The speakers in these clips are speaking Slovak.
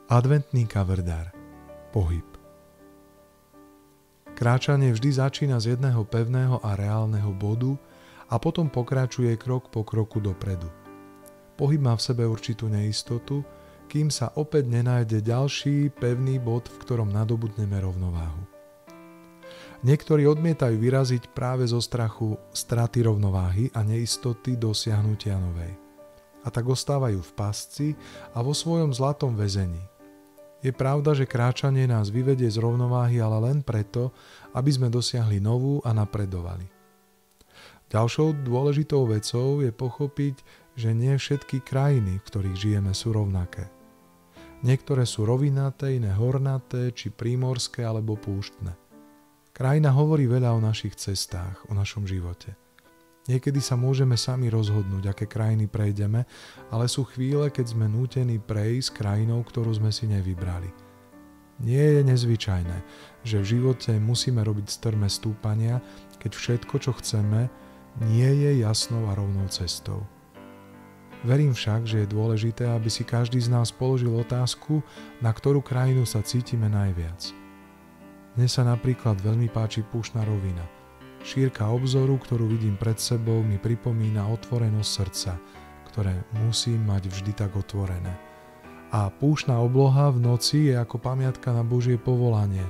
Adventný kavrdár. Pohyb. Kráčanie vždy začína z jedného pevného a reálneho bodu a potom pokračuje krok po kroku dopredu. Pohyb má v sebe určitú neistotu, kým sa opäť nenájde ďalší pevný bod, v ktorom nadobudneme rovnováhu. Niektorí odmietajú vyraziť práve zo strachu straty rovnováhy a neistoty dosiahnutia novej. A tak ostávajú v pasci a vo svojom zlatom väzení. Je pravda, že kráčanie nás vyvedie z rovnováhy, ale len preto, aby sme dosiahli novú a napredovali. Ďalšou dôležitou vecou je pochopiť, že nie všetky krajiny, v ktorých žijeme, sú rovnaké. Niektoré sú rovinaté, iné hornaté, či prímorské alebo púštne. Krajina hovorí veľa o našich cestách, o našom živote. Niekedy sa môžeme sami rozhodnúť, aké krajiny prejdeme, ale sú chvíle, keď sme nútení prejsť krajinou, ktorú sme si nevybrali. Nie je nezvyčajné, že v živote musíme robiť strmé stúpania, keď všetko, čo chceme, nie je jasnou a rovnou cestou. Verím však, že je dôležité, aby si každý z nás položil otázku, na ktorú krajinu sa cítime najviac. Mne sa napríklad veľmi páči púštna rovina. Šírka obzoru, ktorú vidím pred sebou, mi pripomína otvorenosť srdca, ktoré musím mať vždy tak otvorené. A púštna obloha v noci je ako pamiatka na Božie povolanie,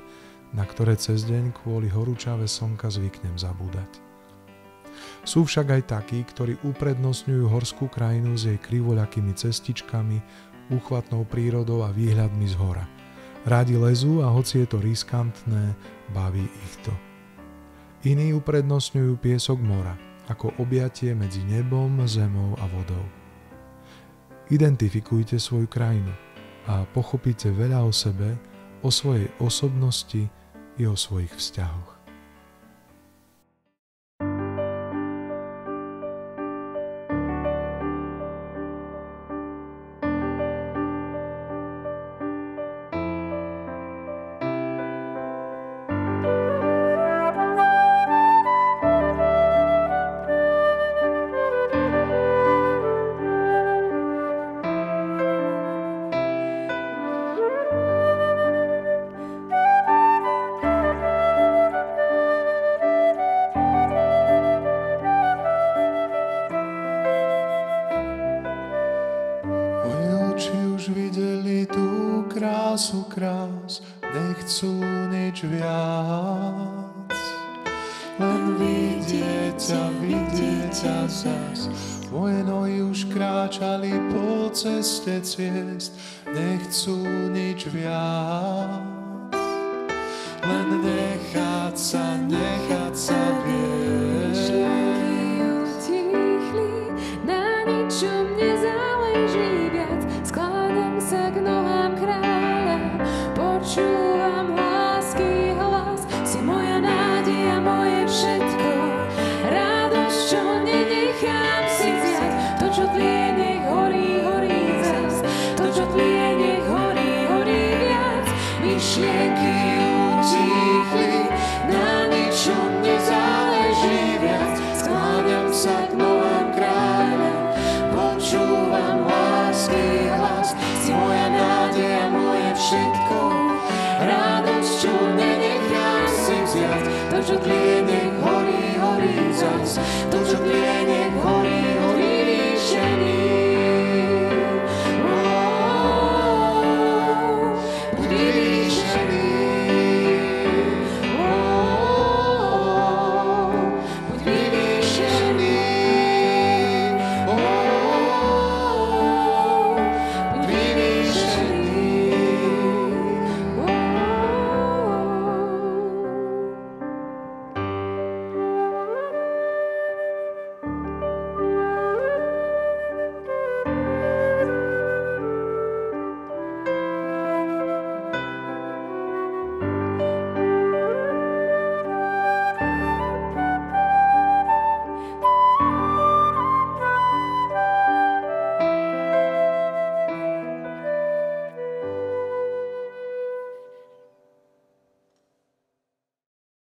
na ktoré cez deň kvôli horúčave slnka zvyknem zabúdať. Sú však aj takí, ktorí uprednostňujú horskú krajinu s jej krivoľakými cestičkami, úchvatnou prírodou a výhľadmi z hora. Rádi lezú a hoci je to riskantné, baví ich to. Iní uprednostňujú piesok mora, ako objatie medzi nebom, zemou a vodou. Identifikujte svoju krajinu a pochopíte veľa o sebe, o svojej osobnosti i o svojich vzťahoch. Krásu krás, nechcú nič viac. Len vidieť ťa zas. Moje nohy už kráčali po ceste ciest, nechcú nič viac. Len nechať sa viesť. Utichli, na ničom nezáleží viac. Skláňam sa k nohám kráľa, počúvam lásky hlas. Si moja nádej a moje všetko, radosť, čo nenechám si vziať. To, čo tlie, nech horí, horí zas. To, čo tlie, nech horí, horí viac. Myšlienky utichli, na ničom nezáleží viac. Skláňam sa k nohám kráľa, počúvam lásky hlas. Si moja nádej a moje všetko, radosť, čo nenechám si vziať. To, čo tlie, nech horí, horí zas. To, čo tlie, nech horí,